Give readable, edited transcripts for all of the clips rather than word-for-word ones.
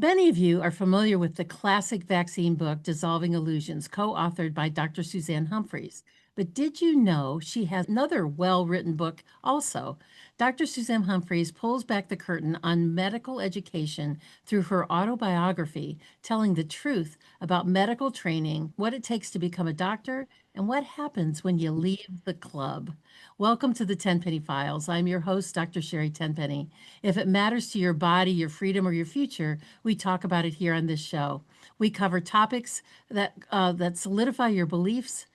Many of you are familiar with the classic vaccine book, Dissolving Illusions, co-authored by Dr. Suzanne Humphries. But did you know she has another well-written book also? Dr. Suzanne Humphries pulls back the curtain on medical education through her autobiography, telling the truth about medical training, what it takes to become a doctor, and what happens when you leave the club. Welcome to the Tenpenny Files. I'm your host, Dr. Sherri Tenpenny. If it matters to your body, your freedom, or your future, we talk about it here on this show. We cover topics that solidify your beliefs,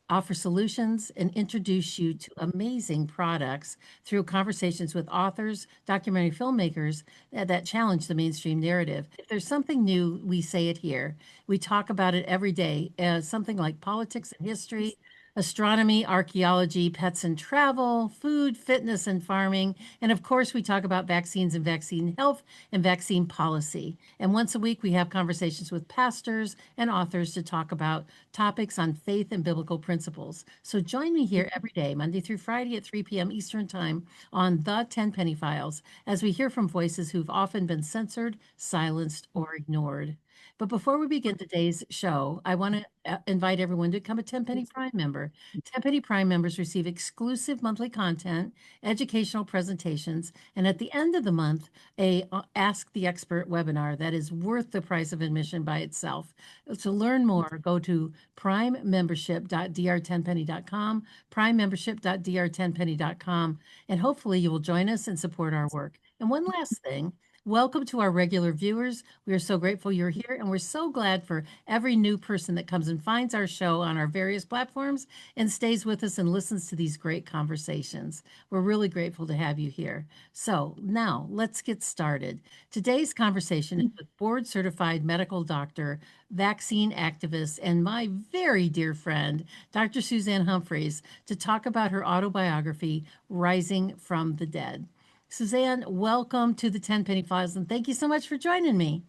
offer solutions, and introduce you to amazing products through conversations with authors, documentary filmmakers that challenge the mainstream narrative. If there's something new, we say it here. We talk about it every day, something like politics and history, astronomy, archaeology, pets and travel, food, fitness, and farming. And of course, we talk about vaccines and vaccine health and vaccine policy. And once a week, we have conversations with pastors and authors to talk about topics on faith and biblical principles. So join me here every day, Monday through Friday at 3 p.m. Eastern Time on the Tenpenny Files, as we hear from voices who've often been censored, silenced, or ignored. But before we begin today's show, I want to invite everyone to become a Tenpenny Prime member. Tenpenny Prime members receive exclusive monthly content, educational presentations, and at the end of the month, a Ask the Expert webinar that is worth the price of admission by itself. To learn more, go to primemembership.drtenpenny.com, primemembership.drtenpenny.com, and hopefully you will join us and support our work. And one last thing, welcome to our regular viewers. We are so grateful you're here, and we're so glad for every new person that comes and finds our show on our various platforms and stays with us and listens to these great conversations. We're really grateful to have you here. So now let's get started. Today's conversation is with board-certified medical doctor, vaccine activist, and my very dear friend, Dr. Suzanne Humphries, to talk about her autobiography, Rising from the Dead. Suzanne, welcome to the Tenpenny Files, and thank you so much for joining me.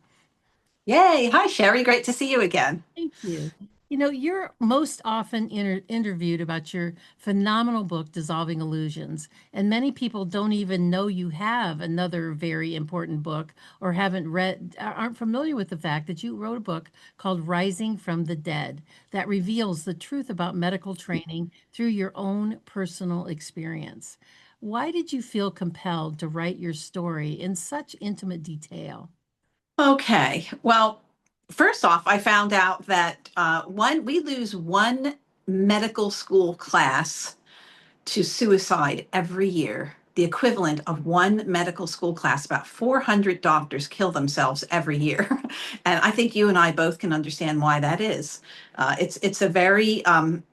Yay. Hi, Sherri. Great to see you again. Thank you. You know, you're most often interviewed about your phenomenal book, Dissolving Illusions, and many people don't even know you have another very important book or aren't familiar with the fact that you wrote a book called Rising from the Dead that reveals the truth about medical training through your own personal experience. Why did you feel compelled to write your story in such intimate detail? Okay. Well, first off, I found out that we lose one medical school class to suicide every year. The equivalent of one medical school class, about 400 doctors kill themselves every year. And I think you and I both can understand why that is. It's a very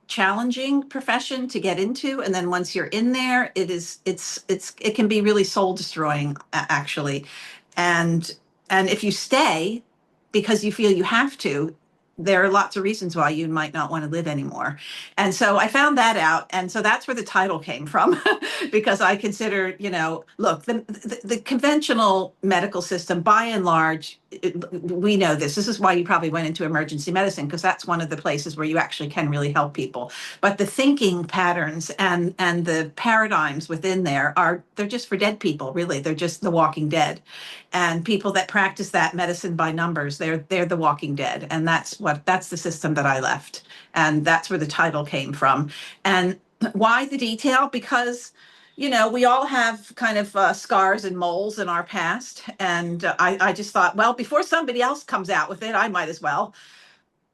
challenging profession to get into, and then once you're in there, it can be really soul destroying, actually. And and if you stay because you feel you have to, there are lots of reasons why you might not want to live anymore. And so I found that out. And so that's where the title came from, because I consider, look, the conventional medical system, by and large, we know this. This is why you probably went into emergency medicine, because that's one of the places where you actually can really help people. But the thinking patterns and the paradigms within they're just for dead people, really. They're just the walking dead. And people that practice that medicine by numbers, they're the walking dead. And that's the system that I left. And that's where the title came from. And why the detail? Because we all have kind of scars and moles in our past. And I just thought, well, before somebody else comes out with it, I might as well.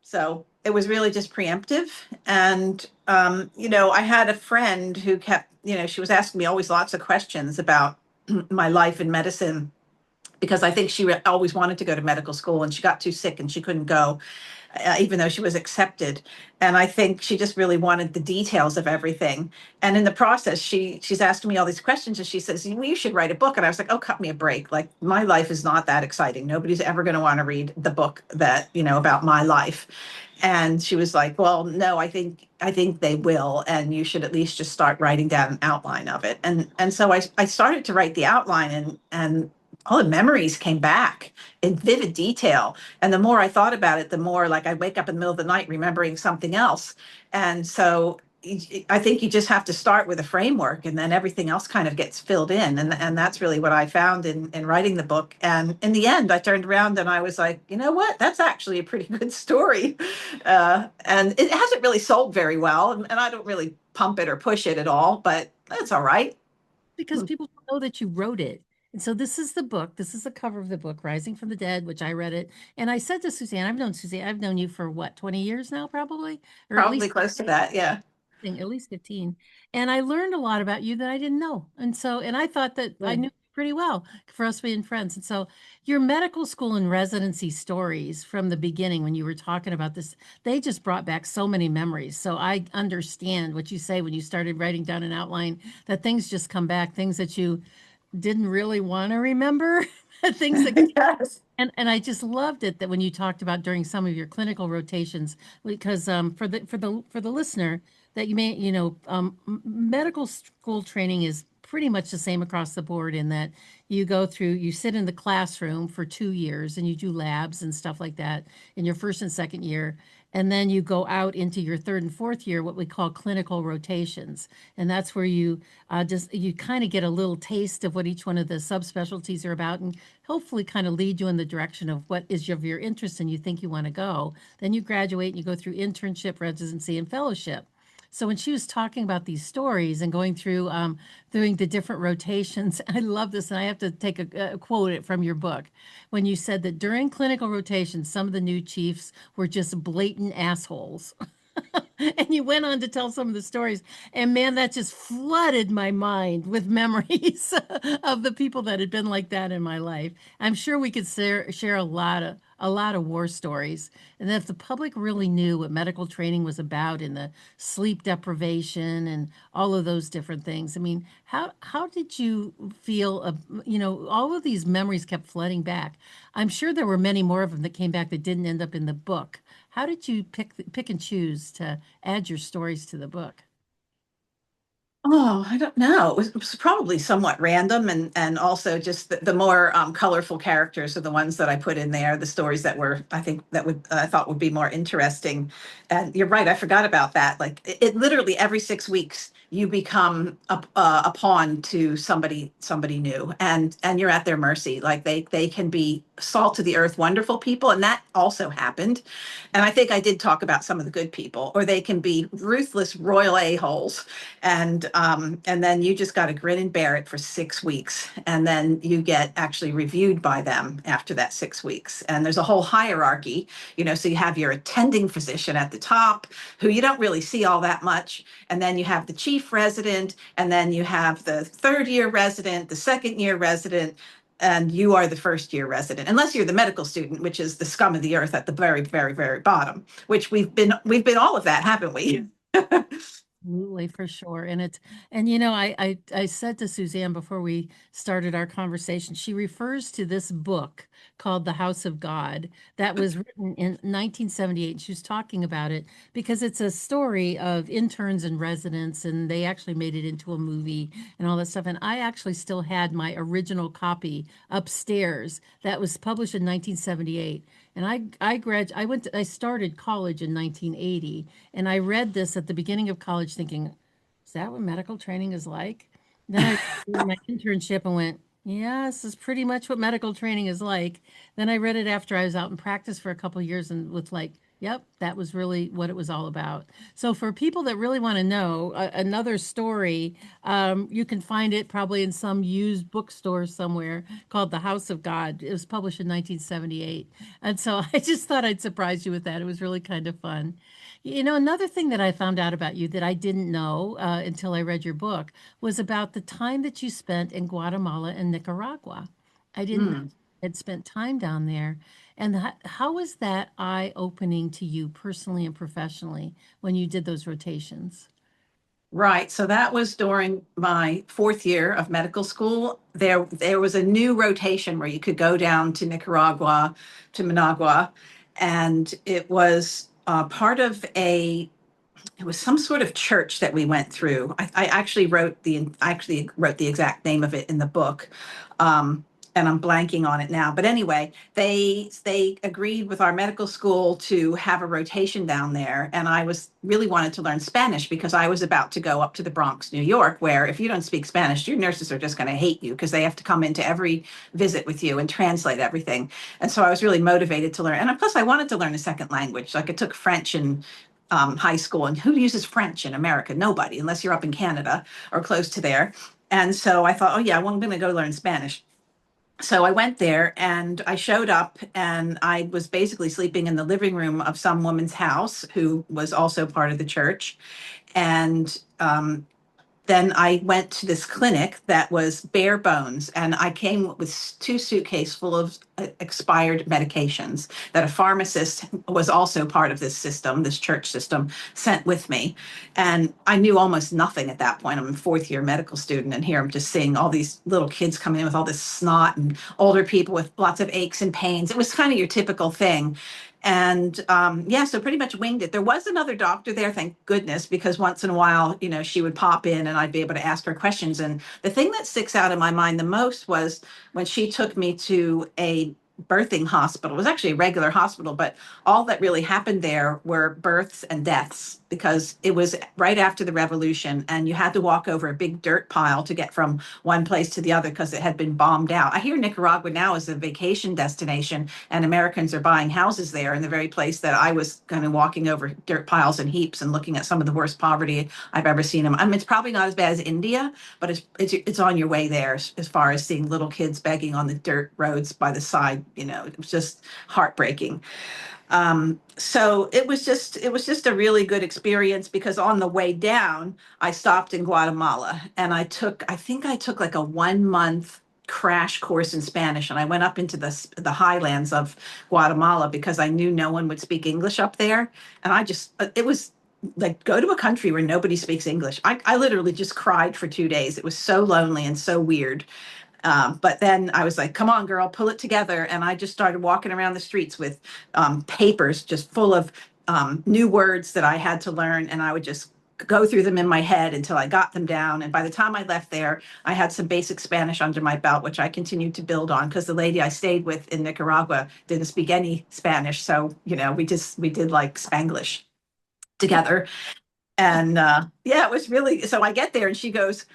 So it was really just preemptive. And, I had a friend who kept, she was asking me always lots of questions about my life in medicine, because I think she always wanted to go to medical school, and she got too sick and she couldn't go, even though she was accepted. And I think she just really wanted the details of everything. And in the process, she's asking me all these questions, and she says, well, you should write a book. And I was like, oh, cut me a break. Like, my life is not that exciting. Nobody's ever going to want to read the book that, about my life. And she was like, well, no, I think they will, and you should at least just start writing down an outline of it. And so I started to write the outline, and all the memories came back in vivid detail. And the more I thought about it, the more, like, I'd wake up in the middle of the night remembering something else. And so I think you just have to start with a framework, and then everything else kind of gets filled in. And that's really what I found in writing the book. And in the end, I turned around and I was like, you know what? That's actually a pretty good story. And it hasn't really sold very well. And I don't really pump it or push it at all, but that's all right. Because people don't know that you wrote it. And so this is the book. This is the cover of the book, Rising from the Dead, which I read it. And I said to Suzanne, I've known you for what, 20 years now, probably, or at Probably least close to that. Yeah. at least 15. And I learned a lot about you that I didn't know. And I thought that I knew Good. you pretty well for us being friends. And so your medical school and residency stories from the beginning, when you were talking about this, they just brought back so many memories. So I understand what you say when you started writing down an outline, that things just come back, things that you didn't really want to remember, things that Yes. and I just loved it that when you talked about during some of your clinical rotations, because for the listener that you may, medical school training is pretty much the same across the board in that you sit in the classroom for 2 years and you do labs and stuff like that in your first and second year. And then you go out into your third and fourth year, what we call clinical rotations. And that's where you kind of get a little taste of what each one of the subspecialties are about and hopefully kind of lead you in the direction of what is of your interest and you think you want to go. Then you graduate and you go through internship, residency, and fellowship. So when she was talking about these stories and going through doing the different rotations, I love this, and I have to take a quote it from your book when you said that during clinical rotations, some of the new chiefs were just blatant assholes. And you went on to tell some of the stories. And man, that just flooded my mind with memories of the people that had been like that in my life. I'm sure we could share a lot of war stories. And if the public really knew what medical training was about and the sleep deprivation and all of those different things, I mean, how did you feel? All of these memories kept flooding back. I'm sure there were many more of them that came back that didn't end up in the book. How did you pick and choose to add your stories to the book? Oh, I don't know. It was probably somewhat random, and also just the more colorful characters are the ones that I put in there. The stories that were, I think, that would I thought would be more interesting. And you're right, I forgot about that. Like it literally every 6 weeks you become a pawn to somebody new, and you're at their mercy. Like they can be salt to the earth, wonderful people, and that also happened. And I think I did talk about some of the good people, or they can be ruthless royal a-holes, and then you just got to grin and bear it for 6 weeks, and then you get actually reviewed by them after that 6 weeks. And there's a whole hierarchy, so you have your attending physician at the top, who you don't really see all that much, and then you have the chief resident, and then you have the third year resident, the second year resident, and you are the first year resident, unless you're the medical student, which is the scum of the earth at the very, very, very bottom, which we've been all of that, haven't we? Absolutely, for sure. And I said to Suzanne before we started our conversation, she refers to this book called The House of God that was written in 1978. And she was talking about it because it's a story of interns and residents, and they actually made it into a movie and all that stuff. And I actually still had my original copy upstairs that was published in 1978. And I started college in 1980, and I read this at the beginning of college thinking, is that what medical training is like? Then I did my internship and went, yeah, this is pretty much what medical training is like. Then I read it after I was out in practice for a couple of years and was like, yep, that was really what it was all about. So for people that really want to know another story, you can find it probably in some used bookstore somewhere called The House of God. It was published in 1978. And so I just thought I'd surprise you with that. It was really kind of fun. Another thing that I found out about you that I didn't know until I read your book was about the time that you spent in Guatemala and Nicaragua. I didn't know Hmm. you had spent time down there. And how was that eye-opening to you personally and professionally when you did those rotations? Right. So that was during my fourth year of medical school. There was a new rotation where you could go down to Nicaragua, to Managua, and it was part of it was some sort of church that we went through. I actually wrote the exact name of it in the book. and I'm blanking on it now. But anyway, they agreed with our medical school to have a rotation down there, and I was really wanted to learn Spanish because I was about to go up to the Bronx, New York, where if you don't speak Spanish, your nurses are just going to hate you because they have to come into every visit with you and translate everything. And so I was really motivated to learn, and plus I wanted to learn a second language. Like I took French in high school, and who uses French in America? Nobody, unless you're up in Canada or close to there. And so I thought, oh yeah, well, I'm going to go learn Spanish. So I went there and I showed up and I was basically sleeping in the living room of some woman's house who was also part of the church. And then I went to this clinic that was bare bones, and I came with two suitcases full of expired medications that a pharmacist was also part of this system, this church system, sent with me. And I knew almost nothing at that point. I'm a fourth year medical student, and here I'm just seeing all these little kids coming in with all this snot and older people with lots of aches and pains. It was kind of your typical thing. And yeah, so pretty much winged it. There was another doctor there, thank goodness, because once in a while, she would pop in and I'd be able to ask her questions. And the thing that sticks out in my mind the most was when she took me to a birthing hospital. It was actually a regular hospital, but all that really happened there were births and deaths because it was right after the revolution and you had to walk over a big dirt pile to get from one place to the other because it had been bombed out. I hear Nicaragua now is a vacation destination and Americans are buying houses there in the very place that I was kind of walking over dirt piles and heaps and looking at some of the worst poverty I've ever seen them. I mean, it's probably not as bad as India, but it's on your way there as far as seeing little kids begging on the dirt roads by the side. It was just heartbreaking. So it was just a really good experience because on the way down, I stopped in Guatemala and I think I took like a 1 month crash course in Spanish and I went up into the highlands of Guatemala because I knew no one would speak English up there. And it was like go to a country where nobody speaks English. I literally just cried for 2 days. It was so lonely and so weird. But then I was like, come on, girl, pull it together. And I just started walking around the streets with papers just full of new words that I had to learn. And I would just go through them in my head until I got them down. And by the time I left there, I had some basic Spanish under my belt, which I continued to build on because the lady I stayed with in Nicaragua didn't speak any Spanish. So, we did like Spanglish together. And yeah, it was really, so I get there and she goes,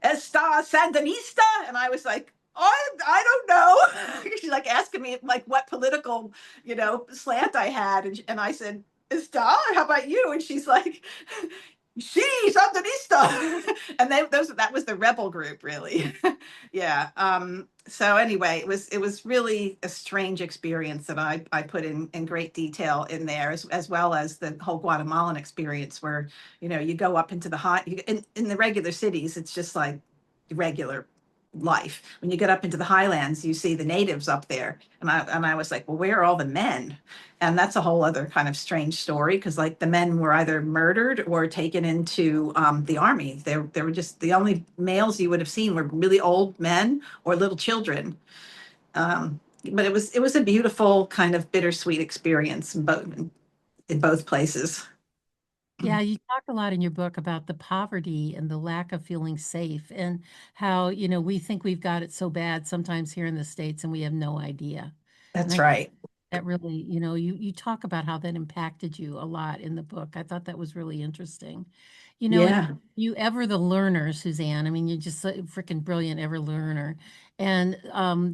Esta Sandinista? And I was like, oh, I don't know. She's like asking me like what political, slant I had. And I said, Esta, how about you? And she's like, she Sandinista. And that was the rebel group, really. Yeah. So anyway, it was really a strange experience that I put in great detail in there, as well as the whole Guatemalan experience where, you go up into the in the regular cities, it's just like regular life. When you get up into the highlands, you see the natives up there. And I was like, well, where are all the men? And that's a whole other kind of strange story because like the men were either murdered or taken into the army. They were just the only males you would have seen were really old men or little children. But it was a beautiful kind of bittersweet experience in both places. Yeah, you talk a lot in your book about the poverty and the lack of feeling safe and how, we think we've got it so bad sometimes here in the States and we have no idea. And That's I right. that really, you talk about how that impacted you a lot in the book. I thought that was really interesting. And Yeah. you ever the learner, Suzanne. I mean, you're just a freaking brilliant ever learner. And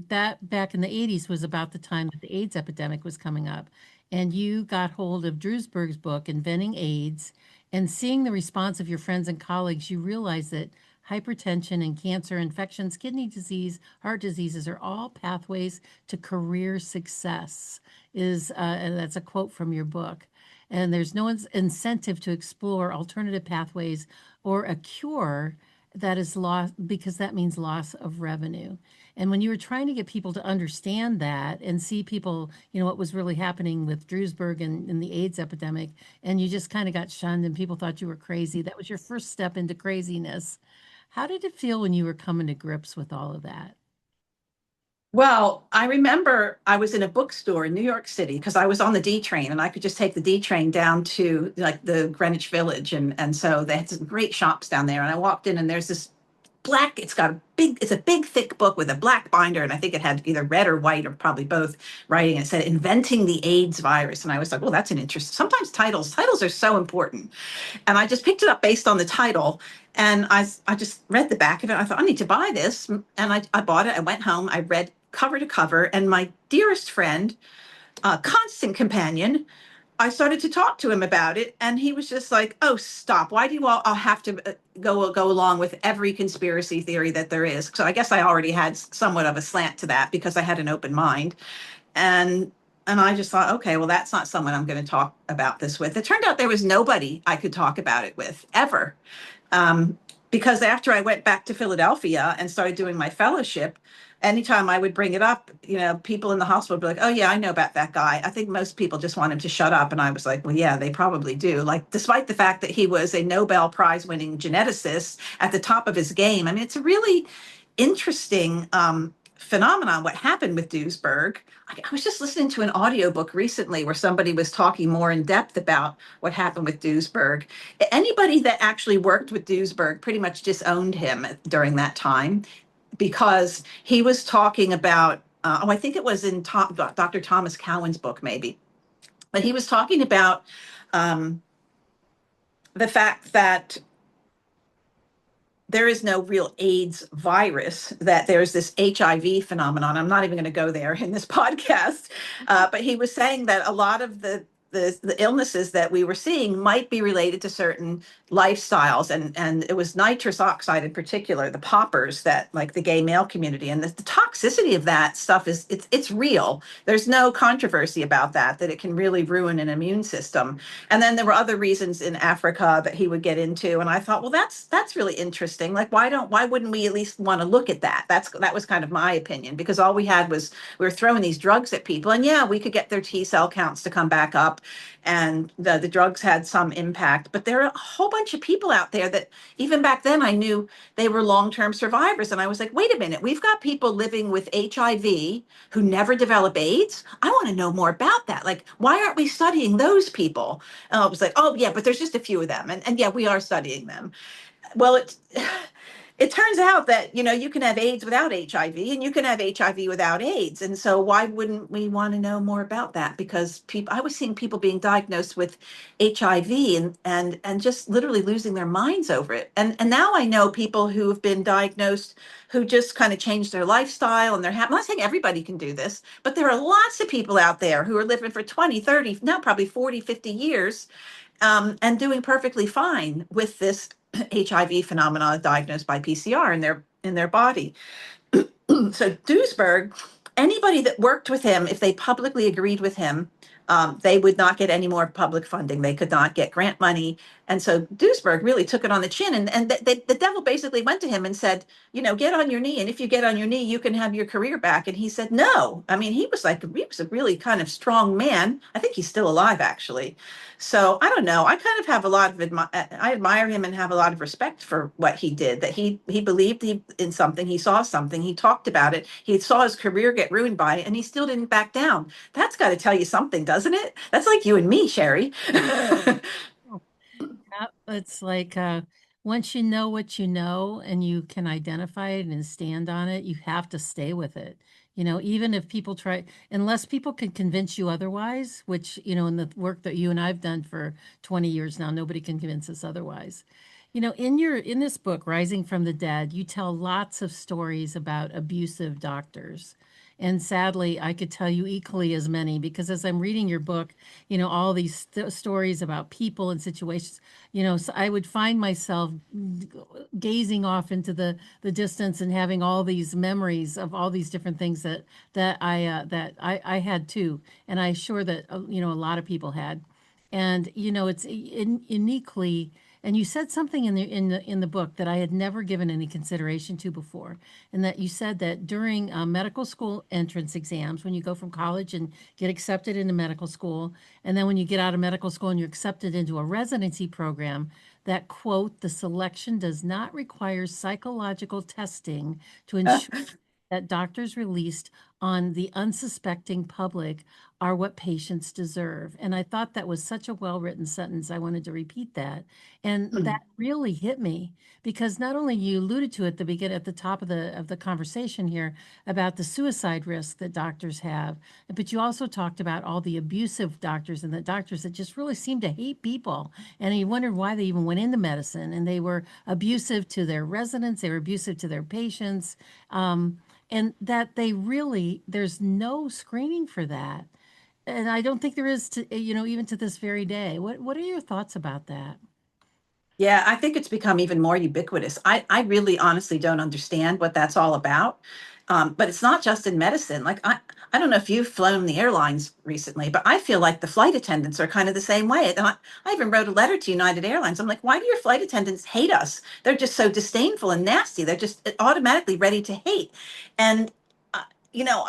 that back in the 80s was about the time that the AIDS epidemic was coming up. And you got hold of Drewsberg's book, Inventing AIDS, and seeing the response of your friends and colleagues, you realized that hypertension and cancer, infections, kidney disease, heart diseases are all pathways to career success and that's a quote from your book. And there's no incentive to explore alternative pathways or a cure that is lost because that means loss of revenue. And when you were trying to get people to understand that and see people, what was really happening with Drewsburg and the AIDS epidemic, and you just kind of got shunned and people thought you were crazy. That was your first step into craziness. How did it feel when you were coming to grips with all of that? Well, I remember I was in a bookstore in New York City because I was on the D train and I could just take the D train down to like the Greenwich Village. And so they had some great shops down there. And I walked in and there's this black, it's a big thick book with a black binder, and I think it had either red or white or probably both writing. It said inventing the AIDS virus, and I was like, well, that's an interest. Sometimes titles are so important. And I just picked it up based on the title, and I just read the back of it. I thought, I need to buy this, and I bought it. I went home, I read cover to cover, and my dearest friend, constant companion, I started to talk to him about it, and he was just like, "Oh, stop! Why do you all have to go along with every conspiracy theory that there is?" So I guess I already had somewhat of a slant to that because I had an open mind, and I just thought, okay, well, that's not someone I'm going to talk about this with. It turned out there was nobody I could talk about it with ever. Um, because after I went back to Philadelphia and started doing my fellowship, anytime I would bring it up, people in the hospital would be like, "Oh yeah, I know about that guy." I think most people just want him to shut up. And I was like, well, yeah, they probably do. Like, despite the fact that he was a Nobel Prize winning geneticist at the top of his game. I mean, it's a really interesting phenomenon what happened with Duesberg. I was just listening to an audiobook recently where somebody was talking more in depth about what happened with Duesberg. Anybody that actually worked with Duesberg pretty much disowned him during that time because he was talking about, I think it was in Dr. Thomas Cowan's book, maybe, but he was talking about um, the fact that there is no real AIDS virus, that there's this HIV phenomenon. I'm not even going to go there in this podcast. But he was saying that a lot of the illnesses that we were seeing might be related to certain lifestyles. And it was nitrous oxide in particular, the poppers that like the gay male community, and the toxicity of that stuff it's real. There's no controversy about that it can really ruin an immune system. And then there were other reasons in Africa that he would get into. And I thought, well, that's really interesting. Like, why wouldn't we at least want to look at that? That was kind of my opinion, because all we had was we were throwing these drugs at people, and yeah, we could get their T cell counts to come back up, and the drugs had some impact. But there are a whole bunch of people out there that even back then I knew they were long-term survivors. And I was like, wait a minute, we've got people living with HIV who never develop AIDS. I want to know more about that. Like, why aren't we studying those people? It was like, oh yeah, but there's just a few of them, and yeah, we are studying them. Well, it turns out that you can have AIDS without HIV, and you can have HIV without AIDS. And so why wouldn't we want to know more about that? Because I was seeing people being diagnosed with HIV and just literally losing their minds over it. And now I know people who have been diagnosed who just kind of changed their lifestyle, and I'm not saying everybody can do this, but there are lots of people out there who are living for 20, 30, now probably 40, 50 years, and doing perfectly fine with this HIV phenomena diagnosed by PCR in their body. So Duesberg, anybody that worked with him, if they publicly agreed with him, they would not get any more public funding. They could not get grant money. And so Duesberg really took it on the chin. And the devil basically went to him and said, get on your knee. And if you get on your knee, you can have your career back. And he said, no. I mean, he was a really kind of strong man. I think he's still alive, actually. So I don't know. I kind of have a lot of I admire him and have a lot of respect for what he did. That he believed in something. He saw something. He talked about it. He saw his career get ruined by it, and he still didn't back down. That's got to tell you something, doesn't it? That's like you and me, Sherri. It's like once you know what you know and you can identify it and stand on it, you have to stay with it. Even if people try, unless people can convince you otherwise, which, in the work that you and I've done for 20 years now, nobody can convince us otherwise. In this book, Rising from the Dead, you tell lots of stories about abusive doctors. And sadly, I could tell you equally as many because as I'm reading your book, all these stories about people and situations, so I would find myself gazing off into the distance and having all these memories of all these different things that I had too, and I'm sure that a lot of people had, and it's uniquely. And you said something in the book that I had never given any consideration to before, and that you said that during medical school entrance exams, when you go from college and get accepted into medical school, and then when you get out of medical school and you're accepted into a residency program, that quote, the selection does not require psychological testing to ensure that doctors released on the unsuspecting public are what patients deserve. And I thought that was such a well-written sentence. I wanted to repeat that. And that really hit me because not only you alluded to it at the top of the conversation here about the suicide risk that doctors have, but you also talked about all the abusive doctors and the doctors that just really seem to hate people. And you wondered why they even went into medicine, and they were abusive to their residents, they were abusive to their patients. And that there's no screening for that. And I don't think there is even to this very day. What are your thoughts about that? Yeah, I think it's become even more ubiquitous. I really honestly don't understand what that's all about. But it's not just in medicine. Like I don't know if you've flown the airlines recently, but I feel like the flight attendants are kind of the same way. And I even wrote a letter to United Airlines. I'm like, why do your flight attendants hate us? They're just so disdainful and nasty. They're just automatically ready to hate. And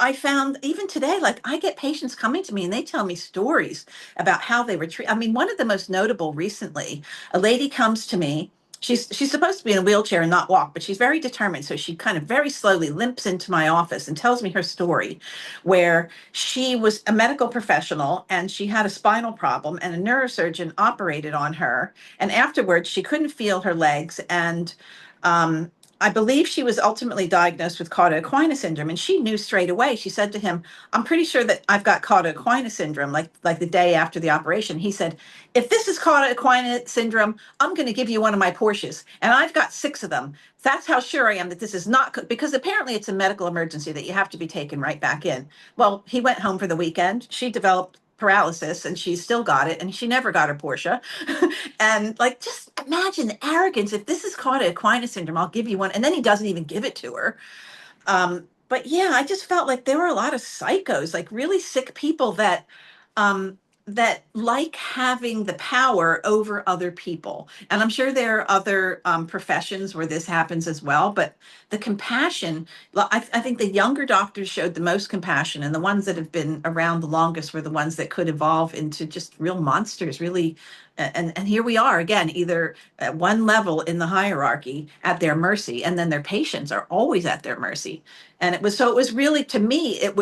I found even today, like I get patients coming to me and they tell me stories about how they were treated. I mean, one of the most notable recently, a lady comes to me. She's supposed to be in a wheelchair and not walk, but she's very determined. So she kind of very slowly limps into my office and tells me her story, where she was a medical professional and she had a spinal problem, and a neurosurgeon operated on her. And afterwards, she couldn't feel her legs, and um, I believe she was ultimately diagnosed with cauda-equina syndrome, and she knew straight away. She said to him, "I'm pretty sure that I've got cauda-equina syndrome." Like the day after the operation, he said, "If this is cauda-equina syndrome, I'm going to give you one of my Porsches, and I've got 6 of them. That's how sure I am that this is not because apparently it's a medical emergency that you have to be taken right back in." Well, he went home for the weekend. She developed paralysis, and she still got it, and she never got her Porsche. And like, just imagine the arrogance. If this is called Aquinas syndrome, I'll give you one. And then he doesn't even give it to her. But yeah, I just felt like there were a lot of psychos, like really sick people um, that like having the power over other people. And I'm sure there are other professions where this happens as well. But the compassion, I think the younger doctors showed the most compassion, and the ones that have been around the longest were the ones that could evolve into just real monsters, really. And here we are again, either at one level in the hierarchy at their mercy, and then their patients are always at their mercy. And it was really, to me, it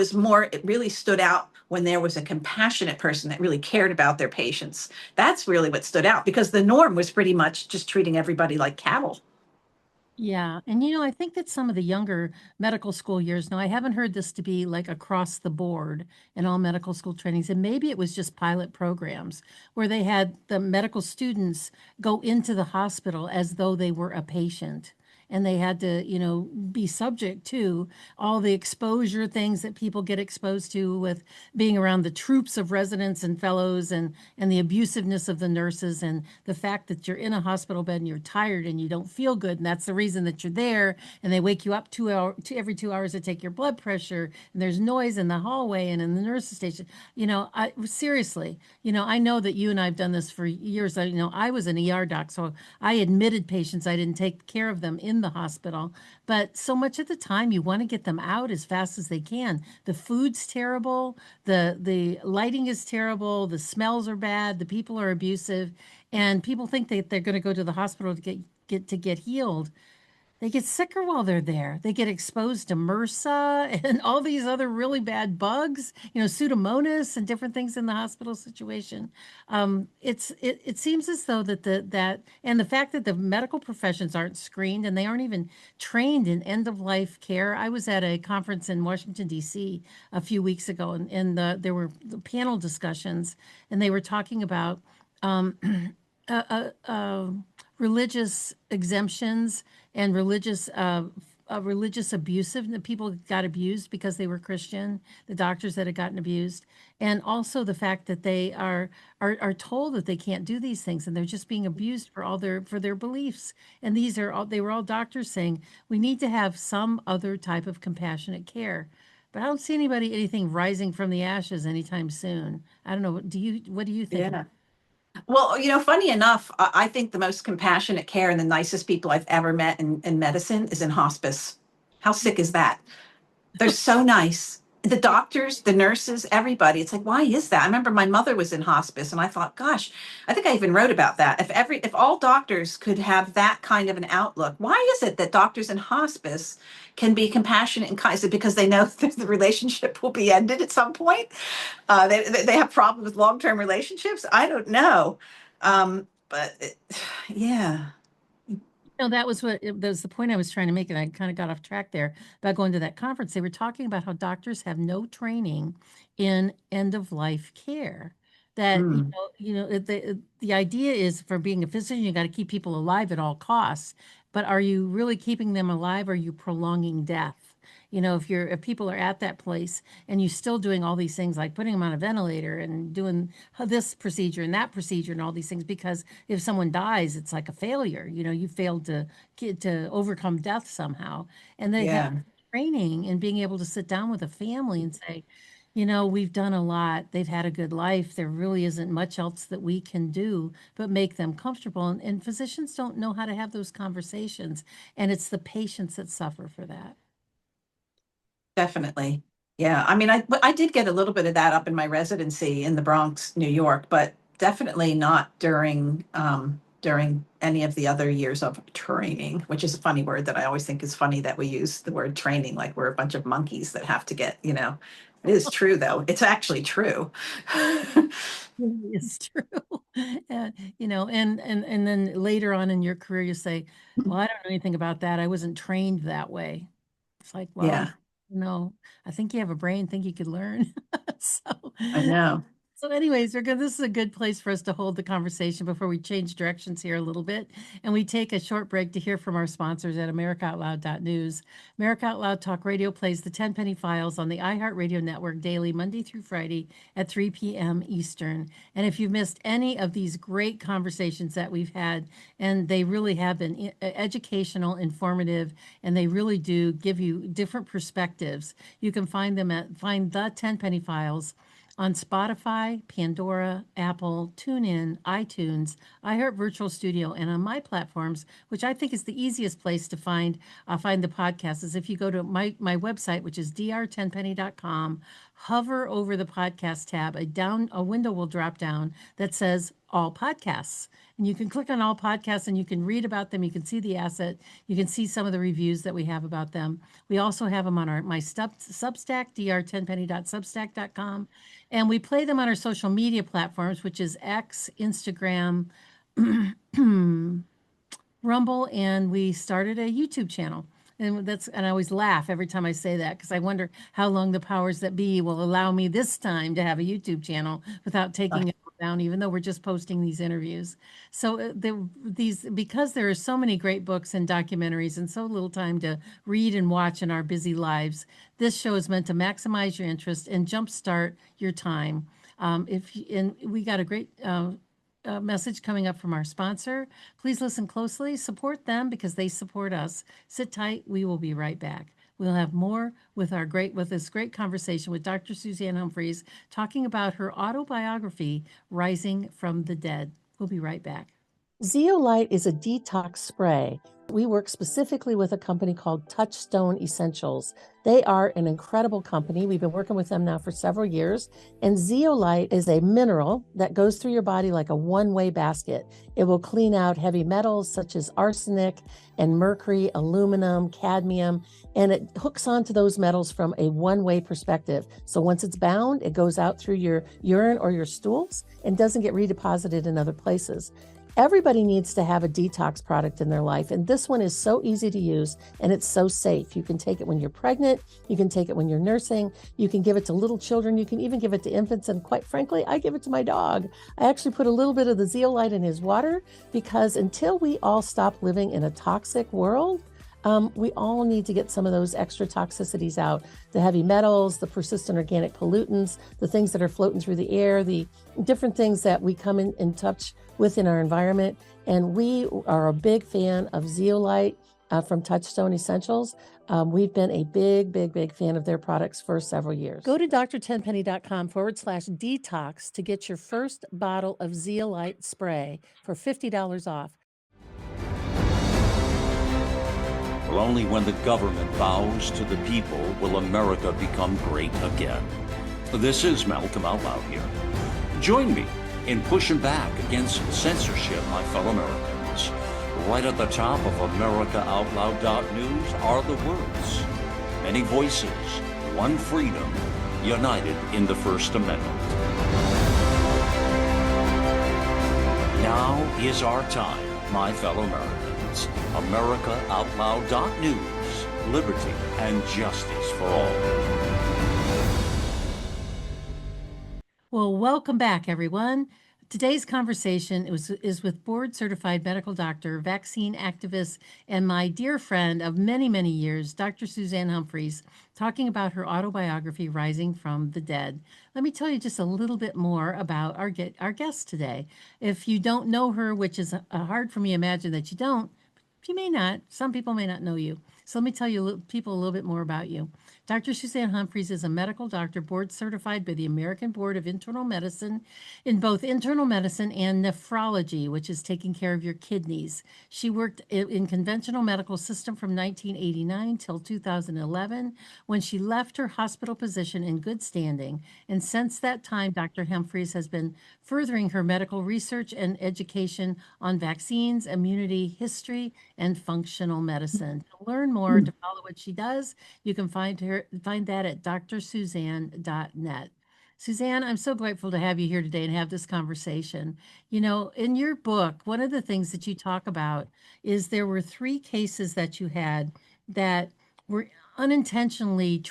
really stood out when there was a compassionate person that really cared about their patients. That's really what stood out, because the norm was pretty much just treating everybody like cattle. Yeah. And I think that some of the younger medical school years, now I haven't heard this to be like across the board in all medical school trainings, and maybe it was just pilot programs where they had the medical students go into the hospital as though they were a patient. And they had to, be subject to all the exposure things that people get exposed to with being around the troops of residents and fellows, and the abusiveness of the nurses, and the fact that you're in a hospital bed and you're tired and you don't feel good, and that's the reason that you're there, and they wake you up every 2 hours to take your blood pressure, and there's noise in the hallway and in the nurse's station. I seriously, I know that you and I've done this for years. I was an ER doc, so I admitted patients. I didn't take care of them in the hospital, but so much of the time you want to get them out as fast as they can. The food's terrible, the lighting is terrible, the smells are bad, the people are abusive, and people think that they're going to go to the hospital to get healed. They get sicker while they're there. They get exposed to MRSA and all these other really bad bugs, Pseudomonas and different things in the hospital situation. It seems as though that and the fact that the medical professions aren't screened and they aren't even trained in end of life care. I was at a conference in Washington D.C. a few weeks ago, there were panel discussions, and they were talking about um, uh, uh, uh, religious exemptions and religious abusive. The people got abused because they were Christian, the doctors that had gotten abused, and also the fact that they are told that they can't do these things, and they're just being abused for their beliefs. And they were all doctors saying we need to have some other type of compassionate care. But I don't see anything rising from the ashes anytime soon. I don't know. What do you think? Yeah. Well, funny enough, I think the most compassionate care and the nicest people I've ever met in medicine is in hospice. How sick is that? They're so nice. the doctors, the nurses, everybody. It's like, why is that? I remember my mother was in hospice and I thought, gosh, I think I even wrote about that. If all doctors could have that kind of an outlook, why is it that doctors in hospice can be compassionate and kind? Is it because they know that the relationship will be ended at some point? They have problems with long-term relationships. I don't know. But yeah. No, that was that was the point I was trying to make, and I kind of got off track there about going to that conference. They were talking about how doctors have no training in end of life care. That Mm, the idea is for being a physician, you got to keep people alive at all costs. But are you really keeping them alive? Or are you prolonging death? If people are at that place and you're still doing all these things like putting them on a ventilator and doing this procedure and that procedure and all these things, because if someone dies, it's like a failure. You failed to overcome death somehow. And they have yeah. training and being able to sit down with a family and say, we've done a lot. They've had a good life. There really isn't much else that we can do but make them comfortable. And physicians don't know how to have those conversations. And it's the patients that suffer for that. Definitely. Yeah. I mean, I did get a little bit of that up in my residency in the Bronx, New York, but definitely not during any of the other years of training, which is a funny word that I always think is funny that we use the word training like we're a bunch of monkeys that have to get. It is true though. It's actually true. It's true. And, and then later on in your career, you say, well, I don't know anything about that. I wasn't trained that way. It's like, well, Yeah, I think you have a brain, think you could learn. So, I know. so anyways, this is a good place for us to hold the conversation before we change directions here a little bit. And we take a short break to hear from our sponsors at AmericaOutloud.news. America Out Loud Talk Radio plays the Tenpenny Files on the iHeartRadio network daily, Monday through Friday at 3 p.m. Eastern. And if you've missed any of these great conversations that we've had, and they really have been educational, informative, and they really do give you different perspectives, you can find the Tenpenny Files on Spotify, Pandora, Apple, TuneIn, iTunes, iHeart Virtual Studio, and on my platforms, which I think is the easiest place to find the podcast, is if you go to my website, which is drtenpenny.com, hover over the podcast tab, a window will drop down that says all podcasts. And you can click on all podcasts and you can read about them. You can see the asset. You can see some of the reviews that we have about them. We also have them on my Substack, drtenpenny.substack.com. And we play them on our social media platforms, which is X, Instagram, Rumble, and we started a YouTube channel. And I always laugh every time I say that because I wonder how long the powers that be will allow me this time to have a YouTube channel without taking it down, even though we're just posting these interviews. So because there are so many great books and documentaries and so little time to read and watch in our busy lives, this show is meant to maximize your interest and jumpstart your time. And we got a great message coming up from our sponsor. Please listen closely, support them because they support us. Sit tight. We will be right back. We'll have more with this great conversation with Dr. Suzanne Humphries talking about her autobiography, Rising from the Dead. We'll be right back. Zeolite is a detox spray. We work specifically with a company called Touchstone Essentials. They are an incredible company. We've been working with them now for several years. And zeolite is a mineral that goes through your body like a one-way basket. It will clean out heavy metals such as arsenic and mercury, aluminum, cadmium, and it hooks onto those metals from a one-way perspective. So once it's bound, it goes out through your urine or your stools and doesn't get redeposited in other places. Everybody needs to have a detox product in their life, and this one is so easy to use and it's so safe. You can take it when you're pregnant, you can take it when you're nursing, you can give it to little children, you can even give it to infants, and quite frankly, I give it to my dog. I actually put a little bit of the zeolite in his water because until we all stop living in a toxic world, we all need to get some of those extra toxicities out, the heavy metals, the persistent organic pollutants, the things that are floating through the air, the different things that we come in touch with in our environment. And we are a big fan of zeolite from Touchstone Essentials. We've been a big fan of their products for several years. Go to drtenpenny.com/detox to get your first bottle of zeolite spray for $50 off. Well, only when the government bows to the people will America become great again. This is Malcolm Out Loud here. Join me in pushing back against censorship, my fellow Americans. Right at the top of AmericaOutloud.news are the words, many voices, one freedom, united in the First Amendment. Now is our time, my fellow Americans. AmericaOutloud.news, liberty and justice for all. Well, welcome back, everyone. Today's conversation is with board-certified medical doctor, vaccine activist, and my dear friend of many, many years, Dr. Suzanne Humphries, talking about her autobiography, Rising from the Dead. Let me tell you just a little bit more about our guest today. If you don't know her, which is hard for me to imagine that you don't, you may not. Some people may not know you. So let me tell you people a little bit more about you. Dr. Suzanne Humphries is a medical doctor board certified by the American Board of Internal Medicine in both internal medicine and nephrology, which is taking care of your kidneys. She worked in conventional medical system from 1989 till 2011 when she left her hospital position in good standing. And since that time, Dr. Humphries has been furthering her medical research and education on vaccines, immunity, history, and functional medicine. To learn more, to follow what she does, you can find that at drsuzanne.net. Suzanne, I'm so grateful to have you here today and have this conversation. You know, in your book, one of the things that you talk about is there were 3 cases that you had that were unintentionally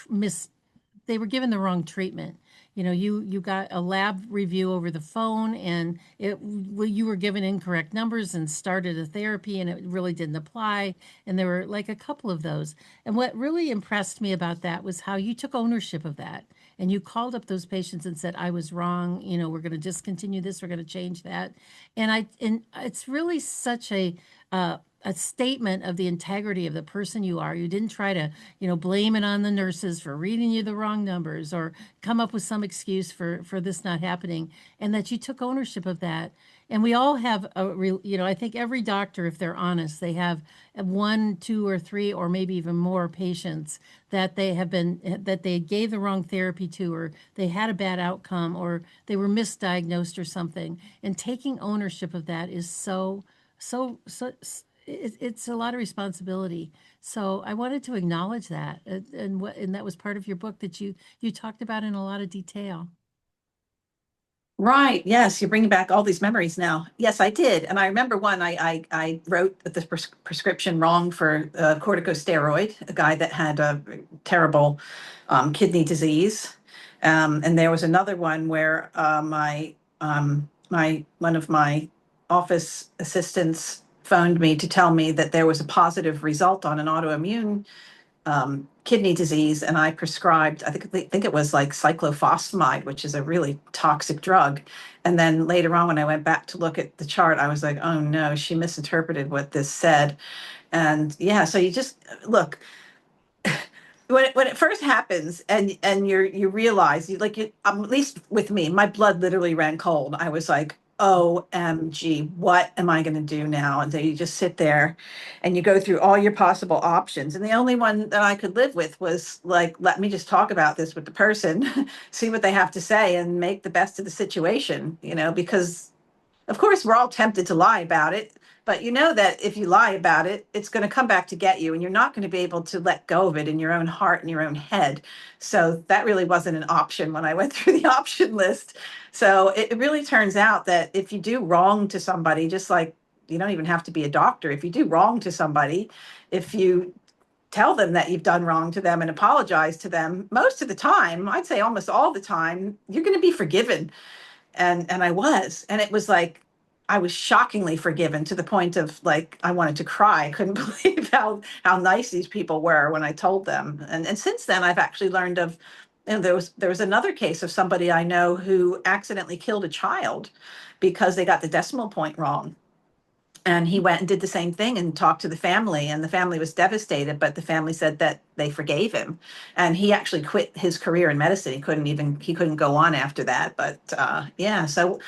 they were given the wrong treatment. You know, you got a lab review over the phone, and you were given incorrect numbers and started a therapy, and it really didn't apply. And there were like a couple of those. And what really impressed me about that was how you took ownership of that, and you called up those patients and said, "I was wrong. You know, we're going to discontinue this. We're going to change that." And it's really such a statement of the integrity of the person you are. You didn't try to, blame it on the nurses for reading you the wrong numbers or come up with some excuse for this not happening, and that you took ownership of that. And we all have I think every doctor, if they're honest, they have 1, 2, or 3, or maybe even more patients that they gave the wrong therapy to, or they had a bad outcome, or they were misdiagnosed or something. And taking ownership of that is so it's a lot of responsibility. So I wanted to acknowledge that, and that was part of your book that you talked about in a lot of detail. Right. Yes, you're bringing back all these memories now. Yes, I did. And I remember one, I wrote the prescription wrong for corticosteroid, a guy that had a terrible kidney disease. And there was another one where one of my office assistants phoned me to tell me that there was a positive result on an autoimmune kidney disease, and I prescribed, I think it was like cyclophosphamide, which is a really toxic drug. And then later on, when I went back to look at the chart, I was like, oh no, she misinterpreted what this said. And yeah, so you just look, when it first happens, and you realize at least with me, my blood literally ran cold. I was like, OMG, what am I going to do now? And so you just sit there and you go through all your possible options. And the only one that I could live with was like, let me just talk about this with the person, see what they have to say, and make the best of the situation, because of course, we're all tempted to lie about it, but you know that if you lie about it, it's going to come back to get you, and you're not going to be able to let go of it in your own heart and your own head. So that really wasn't an option when I went through the option list. So it really turns out that if you do wrong to somebody, just like you don't even have to be a doctor, if you do wrong to somebody, if you tell them that you've done wrong to them and apologize to them, most of the time, I'd say almost all the time, you're going to be forgiven. And I was, and it was like I was shockingly forgiven to the point of like I wanted to cry. I couldn't believe how nice these people were when I told them. And since then I've actually learned of, there was another case of somebody I know who accidentally killed a child because they got the decimal point wrong. And he went and did the same thing and talked to the family, and the family was devastated, but the family said that they forgave him. And he actually quit his career in medicine. He couldn't go on after that. But yeah, so,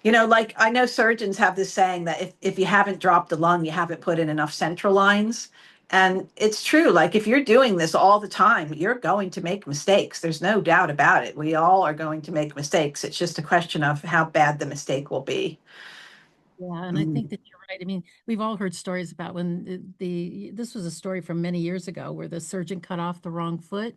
like I know surgeons have this saying that if you haven't dropped a lung, you haven't put in enough central lines. And it's true. Like if you're doing this all the time, you're going to make mistakes. There's no doubt about it. We all are going to make mistakes. It's just a question of how bad the mistake will be. Yeah, and I think Mm. that you're right. I mean, we've all heard stories about when this was a story from many years ago where the surgeon cut off the wrong foot.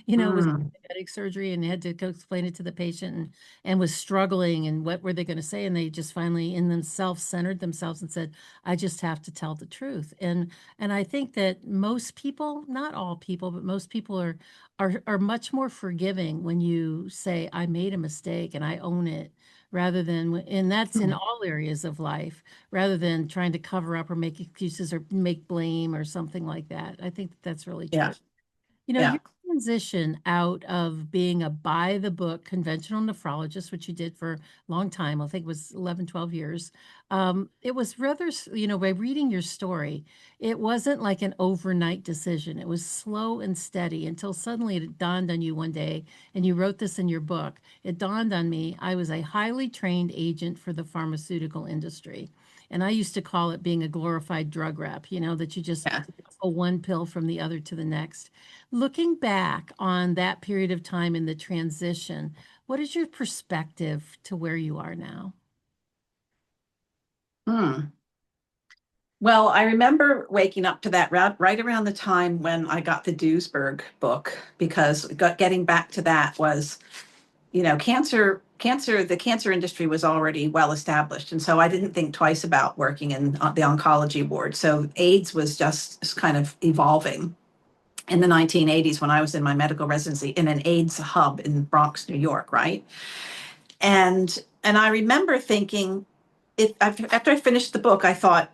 It was Mm. diabetic surgery and they had to go explain it to the patient and was struggling and what were they going to say? And they just finally in themselves centered themselves and said, I just have to tell the truth. And I think that most people, not all people, but most people are much more forgiving when you say, I made a mistake and I own it rather than, and that's in all areas of life, rather than trying to cover up or make excuses or make blame or something like that. I think that's really Yeah. true. Yeah. Your transition out of being a by the book conventional nephrologist, which you did for a long time, I think it was 11, 12 years. It was rather, by reading your story, it wasn't like an overnight decision. It was slow and steady until suddenly it dawned on you one day, and you wrote this in your book. It dawned on me, I was a highly trained agent for the pharmaceutical industry. And I used to call it being a glorified drug rep, that you just Yeah. go one pill from the other to the next. Looking back on that period of time in the transition, what is your perspective to where you are now? Mm. Well, I remember waking up to that right around the time when I got the Duesberg book, because getting back to that was, the cancer industry was already well established. And so I didn't think twice about working in the oncology ward. So AIDS was just kind of evolving in the 1980s when I was in my medical residency in an AIDS hub in Bronx, New York, right? And I remember thinking, if after I finished the book, I thought,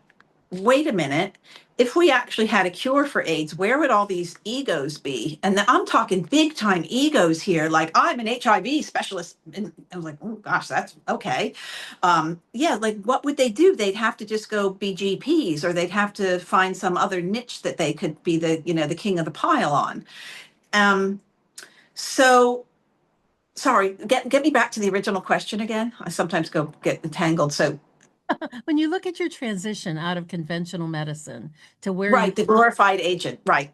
wait a minute, if we actually had a cure for AIDS, where would all these egos be? And I'm talking big time egos here. Like, I'm an HIV specialist. And I was like, oh gosh, that's okay. Yeah, like what would they do? They'd have to just go be GPs, or they'd have to find some other niche that they could be the king of the pile on. Um, so sorry, get me back to the original question again. I sometimes go get entangled. So When you look at your transition out of conventional medicine to where you, right, the glorified agent, right.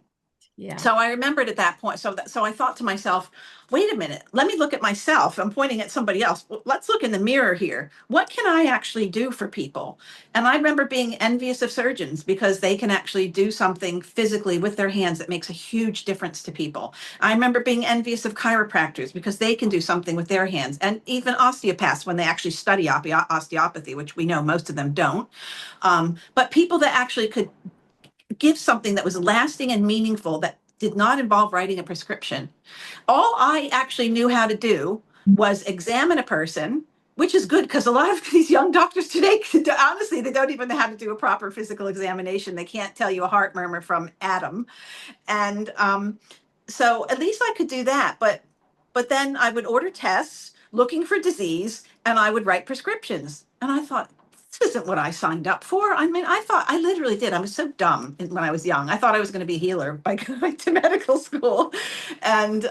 yeah. So I remembered at that point. So I thought to myself, wait a minute, let me look at myself. I'm pointing at somebody else. Well, let's look in the mirror here. What can I actually do for people? And I remember being envious of surgeons because they can actually do something physically with their hands that makes a huge difference to people. I remember being envious of chiropractors because they can do something with their hands, and even osteopaths when they actually study osteopathy, which we know most of them don't. But people that actually could give something that was lasting and meaningful that did not involve writing a prescription. All I actually knew how to do was examine a person, which is good because a lot of these young doctors today, honestly, they don't even know how to do a proper physical examination. They can't tell you a heart murmur from Adam. And so at least I could do that. But then I would order tests looking for disease, and I would write prescriptions. And I thought, this isn't what I signed up for. I mean, I thought I literally did. I was so dumb when I was young. I thought I was going to be a healer by going to medical school. And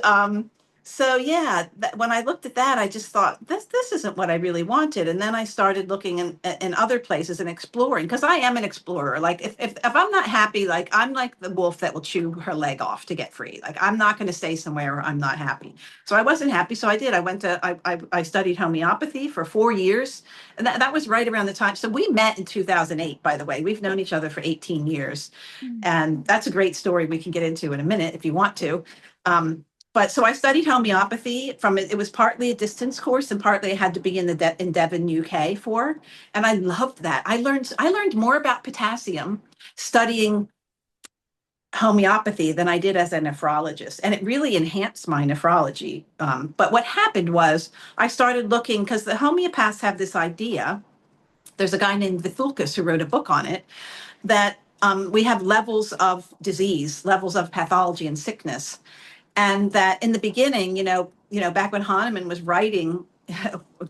so yeah, when I looked at that, I just thought this isn't what I really wanted. And then I started looking in other places and exploring, because I am an explorer. Like if I'm not happy, like I'm like the wolf that will chew her leg off to get free. Like I'm not going to stay somewhere where I'm not happy. So I wasn't happy. So I did. I studied homeopathy for 4 years, and that was right around the time. So we met in 2008. By the way, we've known each other for 18 years, and that's a great story we can get into in a minute if you want to. Um, but so I studied homeopathy from it. It was partly a distance course and partly I had to be in Devon, UK for. And I loved that. I learned more about potassium studying homeopathy than I did as a nephrologist. And it really enhanced my nephrology. But what happened was I started looking, because the homeopaths have this idea. There's a guy named Vithulkas who wrote a book on it, that we have levels of disease, levels of pathology and sickness, and that in the beginning, back when Hahnemann was writing,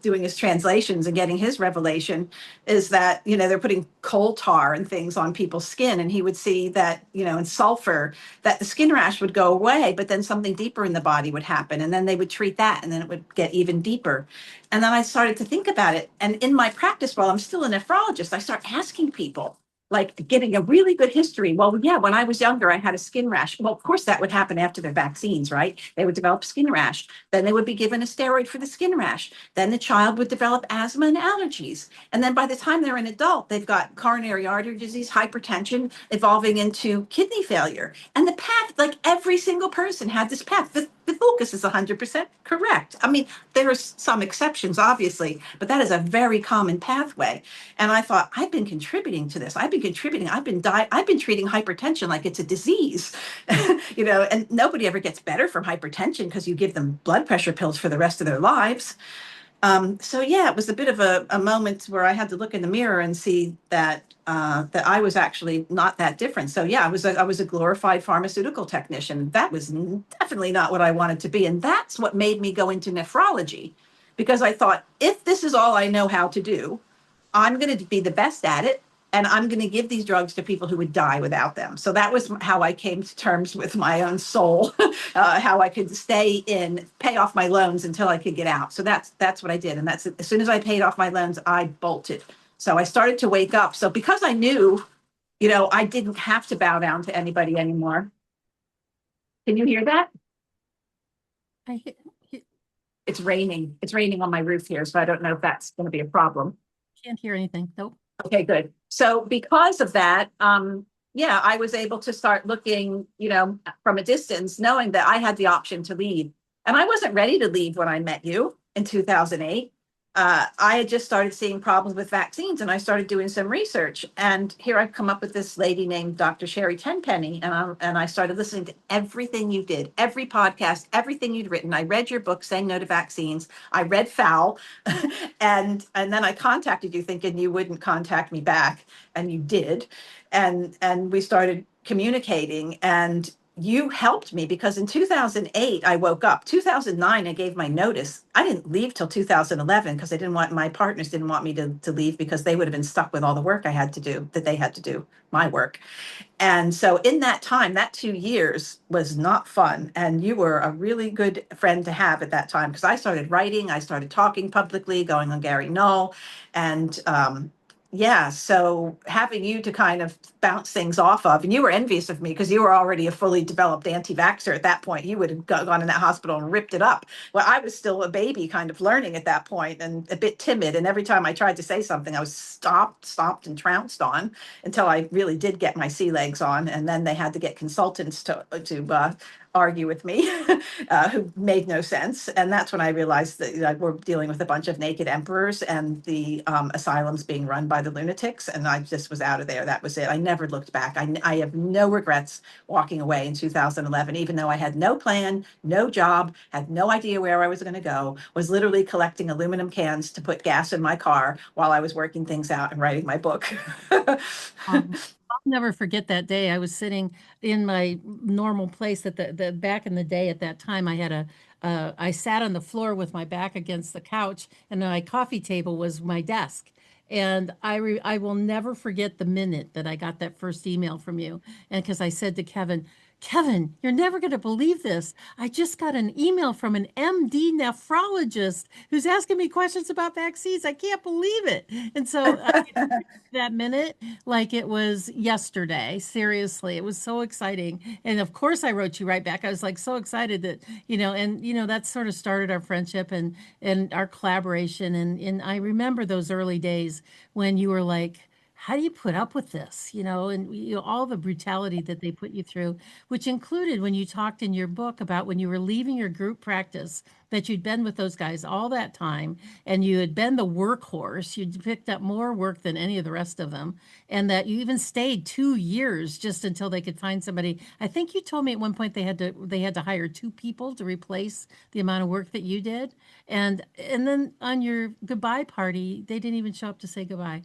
doing his translations and getting his revelation, is that they're putting coal tar and things on people's skin, and he would see that in sulfur that the skin rash would go away, but then something deeper in the body would happen, and then they would treat that, and then it would get even deeper. And then I started to think about it, and in my practice, while I'm still a nephrologist, I start asking people, like getting a really good history. Well, yeah, when I was younger, I had a skin rash. Well, of course, that would happen after their vaccines, right? They would develop skin rash. Then they would be given a steroid for the skin rash. Then the child would develop asthma and allergies. And then by the time they're an adult, they've got coronary artery disease, hypertension, evolving into kidney failure. And the path, like every single person had this path. The focus is 100% correct. I mean, there are some exceptions, obviously, but that is a very common pathway. And I thought, I've been contributing to this. I've been contributing. I've been treating hypertension like it's a disease, and nobody ever gets better from hypertension because you give them blood pressure pills for the rest of their lives. So yeah, it was a bit of a moment where I had to look in the mirror and see that I was actually not that different. So yeah, I was a glorified pharmaceutical technician. That was definitely not what I wanted to be, and that's what made me go into nephrology, because I thought, if this is all I know how to do, I'm going to be the best at it, and I'm going to give these drugs to people who would die without them. So that was how I came to terms with my own soul, how I could stay in, pay off my loans until I could get out. So that's what I did. And that's, as soon as I paid off my loans, I bolted. So I started to wake up. So because I knew, I didn't have to bow down to anybody anymore. Can you hear that? I he- he- It's raining. It's raining on my roof here, so I don't know if that's going to be a problem. can't hear anything. Nope. Okay, good. So because of that, yeah, I was able to start looking, from a distance, knowing that I had the option to leave. And I wasn't ready to leave when I met you in 2008. I had just started seeing problems with vaccines, and I started doing some research. And here I've come up with this lady named Dr. Sherri Tenpenny, and I started listening to everything you did, every podcast, everything you'd written. I read your book, Saying No to Vaccines. I read Foul, and then I contacted you thinking you wouldn't contact me back, and you did. And we started communicating, and you helped me, because in 2008 I woke up. 2009 I gave my notice. I didn't leave till 2011 because my partners didn't want me to leave, because they would have been stuck with all the work I had to do, that they had to do, my work. And so in that time, that 2 years was not fun. And you were a really good friend to have at that time, because I started writing, I started talking publicly, going on Gary Null. And yeah, so having you to kind of bounce things off of, and you were envious of me because you were already a fully developed anti-vaxxer at that point. You would have gone in that hospital and ripped it up. Well, I was still a baby, kind of learning at that point, and a bit timid. And every time I tried to say something, I was stopped, and trounced on, until I really did get my sea legs on. And then they had to get consultants to argue with me, who made no sense. And that's when I realized that we're dealing with a bunch of naked emperors, and the asylums being run by the lunatics. And I just was out of there. That was it. I never looked back. I have no regrets walking away in 2011, even though I had no plan, no job, had no idea where I was going to go, was literally collecting aluminum cans to put gas in my car while I was working things out and writing my book. I'll never forget that day. I was sitting in my normal place at the back in the day. At that time, I sat on the floor with my back against the couch, and my coffee table was my desk. And I will never forget the minute that I got that first email from you. And because I said to Kevin, you're never going to believe this. I just got an email from an MD nephrologist who's asking me questions about vaccines. I can't believe it. And so that minute, like it was yesterday. Seriously, it was so exciting. And of course, I wrote you right back. I was like so excited that, that sort of started our friendship and our collaboration. And I remember those early days when you were like, how do you put up with this? And all the brutality that they put you through, which included when you talked in your book about when you were leaving your group practice, that you'd been with those guys all that time, and you had been the workhorse. You'd picked up more work than any of the rest of them, and that you even stayed 2 years just until they could find somebody. I think you told me at one point they had to hire two people to replace the amount of work that you did, and then on your goodbye party, they didn't even show up to say goodbye.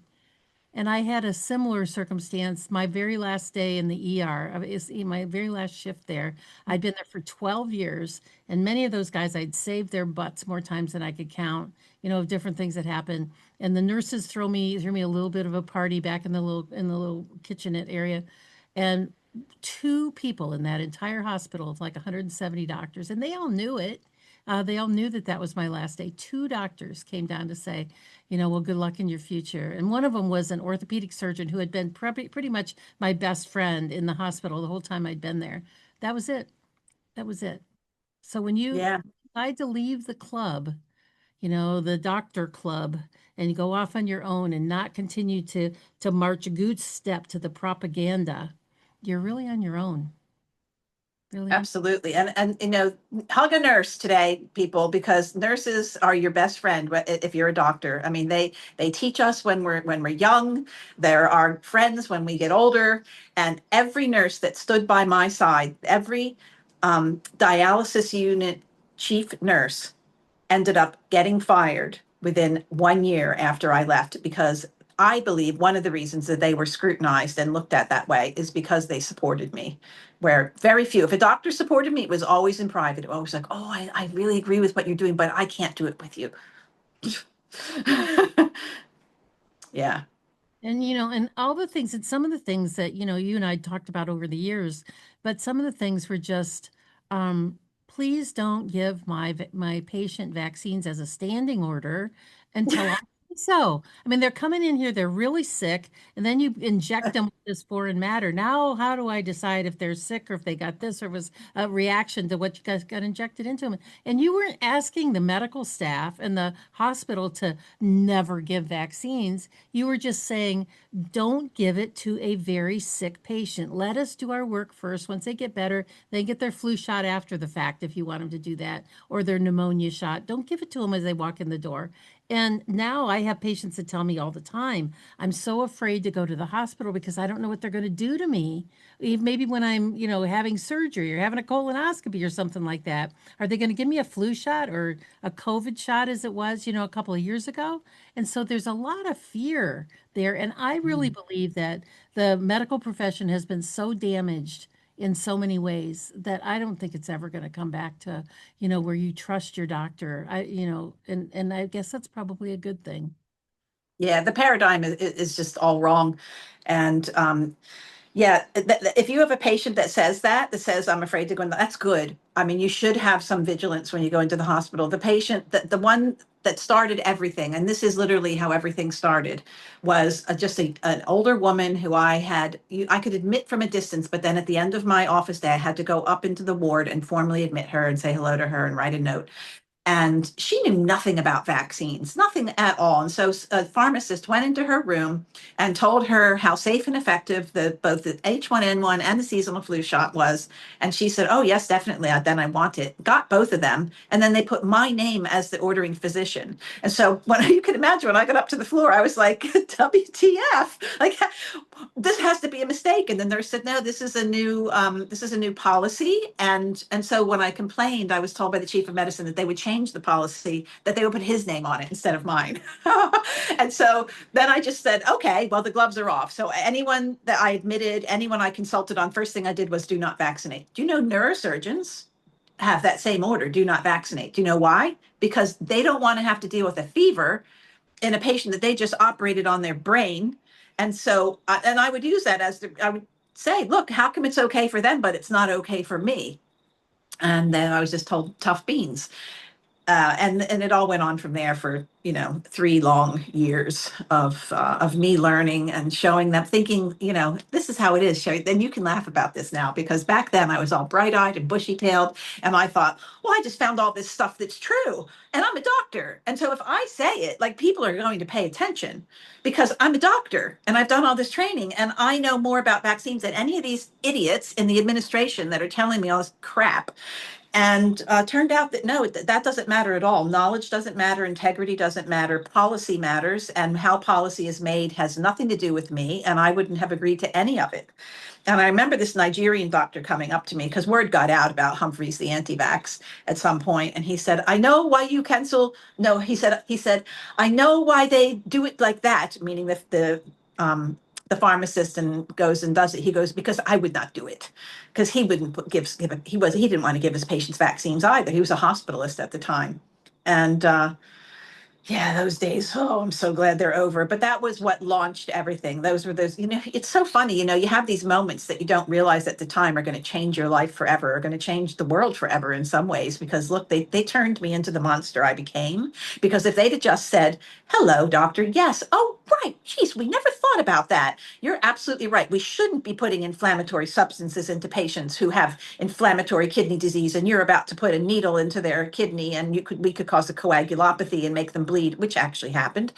And I had a similar circumstance my very last day in the ER, is my very last shift there. I'd been there for 12 years, and many of those guys, I'd saved their butts more times than I could count, of different things that happened. And the nurses threw me a little bit of a party back in the little kitchenette area. And two people in that entire hospital of like 170 doctors, and they all knew it. They all knew that that was my last day. Two doctors came down to say, well, good luck in your future. And one of them was an orthopedic surgeon who had been pretty much my best friend in the hospital the whole time I'd been there. That was it. That was it. So when you Yeah, decide to leave the club, the doctor club, and you go off on your own and not continue to march a goose step to the propaganda, you're really on your own. Really on. absolutely. And hug a nurse today, people, because nurses are your best friend if you're a doctor. I mean, they teach us when we're young. They're our friends when we get older. And every nurse that stood by my side, every dialysis unit chief nurse ended up getting fired within 1 year after I left, because I believe one of the reasons that they were scrutinized and looked at that way is because they supported me. Where very few, if a doctor supported me, it was always in private. It was always like, oh, I really agree with what you're doing, but I can't do it with you. Yeah. And all the things, and some of the things that, you and I talked about over the years, but some of the things were just, please don't give my patient vaccines as a standing order until I say so. I mean, they're coming in here, they're really sick, and then you inject them with this foreign matter. Now, how do I decide if they're sick or if they got this or was a reaction to what you guys got injected into them? And you weren't asking the medical staff and the hospital to never give vaccines. You were just saying, don't give it to a very sick patient. Let us do our work first. Once they get better, they get their flu shot after the fact if you want them to do that, or their pneumonia shot. Don't give it to them as they walk in the door. And now I have patients that tell me all the time, I'm so afraid to go to the hospital because I don't know what they're going to do to me. Maybe when I'm, having surgery or having a colonoscopy or something like that. Are they going to give me a flu shot or a COVID shot as it was, a couple of years ago? And so there's a lot of fear there. And I really believe that the medical profession has been so damaged in so many ways that I don't think it's ever going to come back to, where you trust your doctor. And I guess that's probably a good thing. Yeah, the paradigm is just all wrong. And yeah, if you have a patient that says, I'm afraid to go in, that's good. I mean, you should have some vigilance when you go into the hospital. The patient, the one that started everything, and this is literally how everything started, was just an older woman who I could admit from a distance, but then at the end of my office day, I had to go up into the ward and formally admit her and say hello to her and write a note. And she knew nothing about vaccines, nothing at all. And so a pharmacist went into her room and told her how safe and effective both the H1N1 and the seasonal flu shot was. And she said, oh, yes, definitely. Then I want it. Got both of them. And then they put my name as the ordering physician. And so when you can imagine, when I got up to the floor, I was like, WTF? Like, this has to be a mistake. And then they said, no, this is a new policy. And so when I complained, I was told by the chief of medicine that they would change the policy, that they would put his name on it instead of mine. And so then I just said, okay, well, the gloves are off. So anyone that I admitted, anyone I consulted on, first thing I did was do not vaccinate. Do you know neurosurgeons have that same order, do not vaccinate? Do you know why? Because they don't want to have to deal with a fever in a patient that they just operated on their brain. And so, and I would use that I would say, look, how come it's okay for them, but it's not okay for me? And then I was just told tough beans. And it all went on from there for 3 long years of me learning and showing them, thinking, this is how it is, Sherri. Then you can laugh about this now, because back then I was all bright-eyed and bushy-tailed, and I thought, well, I just found all this stuff that's true, and I'm a doctor, and so if I say it, like, people are going to pay attention because I'm a doctor and I've done all this training and I know more about vaccines than any of these idiots in the administration that are telling me all this crap. And turned out that no, that doesn't matter at all. Knowledge doesn't matter. Integrity doesn't matter. Policy matters. And how policy is made has nothing to do with me. And I wouldn't have agreed to any of it. And I remember this Nigerian doctor coming up to me, because word got out about Humphries, the anti-vax, at some point. And he said, I know why you cancel. No, he said, I know why they do it like that, meaning that the pharmacist and goes and does it. He goes, because I would not do it, because he wouldn't he didn't want to give his patients vaccines either. He was a hospitalist at the time. And Yeah, those days. Oh, I'm so glad they're over. But that was what launched everything. Those were those, it's so funny, you have these moments that you don't realize at the time are going to change your life forever, are going to change the world forever in some ways. Because look, they turned me into the monster I became. Because if they'd have just said, hello, doctor, yes. Oh, right. Geez, we never thought about that. You're absolutely right. We shouldn't be putting inflammatory substances into patients who have inflammatory kidney disease, and you're about to put a needle into their kidney, and we could cause a coagulopathy and make them bleed, which actually happened.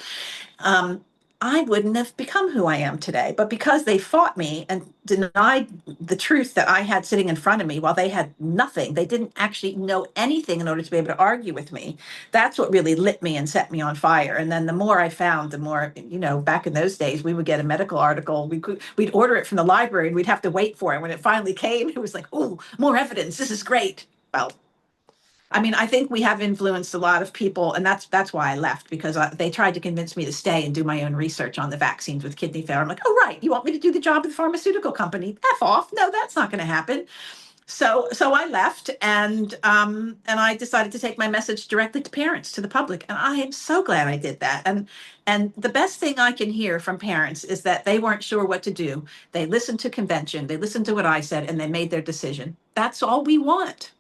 um, I wouldn't have become who I am today. But because they fought me and denied the truth that I had sitting in front of me while they had nothing, they didn't actually know anything in order to be able to argue with me. That's what really lit me and set me on fire. And then the more I found, the more, back in those days, we would get a medical article. We'd order it from the library and we'd have to wait for it. When it finally came, it was like, oh, more evidence. This is great. Well, I mean, I think we have influenced a lot of people, and that's why I left, because they tried to convince me to stay and do my own research on the vaccines with kidney failure. I'm like, oh right, you want me to do the job of the pharmaceutical company? F off! No, that's not going to happen. So I left, and I decided to take my message directly to parents, to the public, and I am so glad I did that. And the best thing I can hear from parents is that they weren't sure what to do. They listened to convention, they listened to what I said, and they made their decision. That's all we want.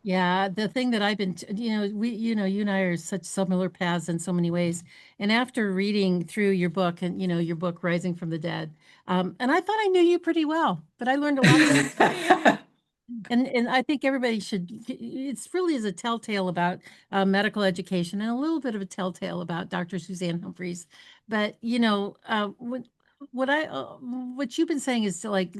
Yeah, the thing that I've been, you and I are such similar paths in so many ways. And after reading through your book and, your book, Rising from the Dead, and I thought I knew you pretty well, but I learned a lot. And I think everybody should, it's really is a telltale about medical education and a little bit of a telltale about Dr. Suzanne Humphries. But, what you've been saying is to like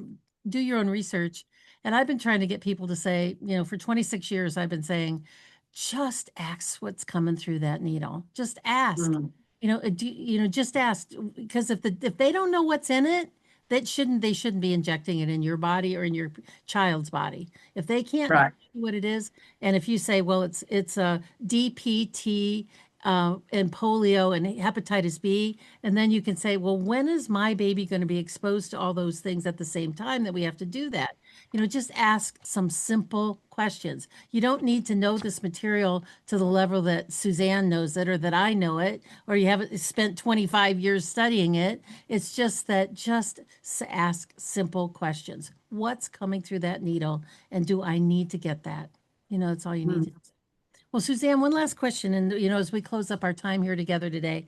do your own research. And I've been trying to get people to say, for 26 years, I've been saying, just ask what's coming through that needle. Just ask, Mm, just ask, because if they don't know what's in it, they shouldn't be injecting it in your body or in your child's body. If they can't tell right. you what it is, and if you say, well, it's a DPT and polio and hepatitis B, and then you can say, well, when is my baby going to be exposed to all those things at the same time that we have to do that? Just ask some simple questions. You don't need to know this material to the level that Suzanne knows it or that I know it, or you haven't spent 25 years studying it. It's just that ask simple questions. What's coming through that needle? And do I need to get that? That's all you need to Mm. do. Well, Suzanne, one last question. And, as we close up our time here together today,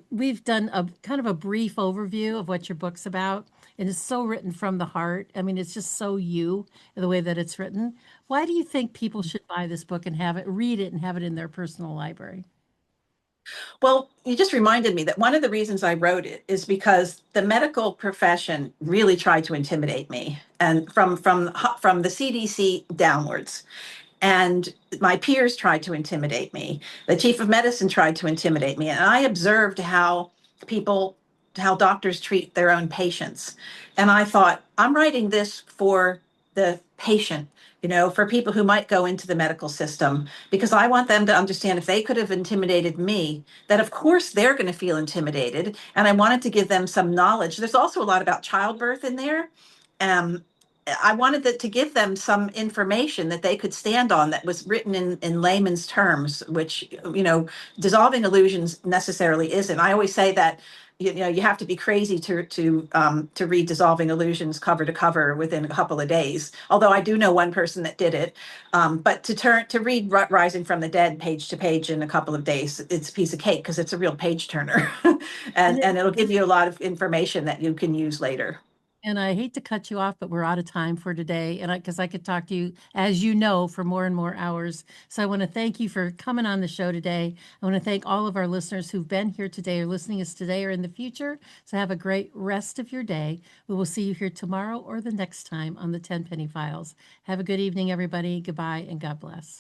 we've done a kind of a brief overview of what your book's about. And it's so written from the heart. I mean, it's just so you, the way that it's written. Why do you think people should buy this book and read it and have it in their personal library? Well, you just reminded me that one of the reasons I wrote it is because the medical profession really tried to intimidate me, and from the CDC downwards. And my peers tried to intimidate me. The chief of medicine tried to intimidate me. And I observed how doctors treat their own patients. And I thought, I'm writing this for the patient, for people who might go into the medical system, because I want them to understand, if they could have intimidated me, that of course they're going to feel intimidated. And I wanted to give them some knowledge. There's also a lot about childbirth in there. Um, I wanted to give them some information that they could stand on, that was written in layman's terms, which, dissolving illusions necessarily isn't. I always say that, you have to be crazy to read dissolving illusions cover to cover within a couple of days. Although I do know one person that did it. But to read Rising from the Dead page to page in a couple of days, it's a piece of cake, because it's a real page turner. And And it'll give you a lot of information that you can use later. And I hate to cut you off, but we're out of time for today. And because I could talk to you, as you know, for more and more hours. So I want to thank you for coming on the show today. I want to thank all of our listeners who've been here today or listening us today or in the future. So have a great rest of your day. We will see you here tomorrow or the next time on the Tenpenny Files. Have a good evening, everybody. Goodbye and God bless.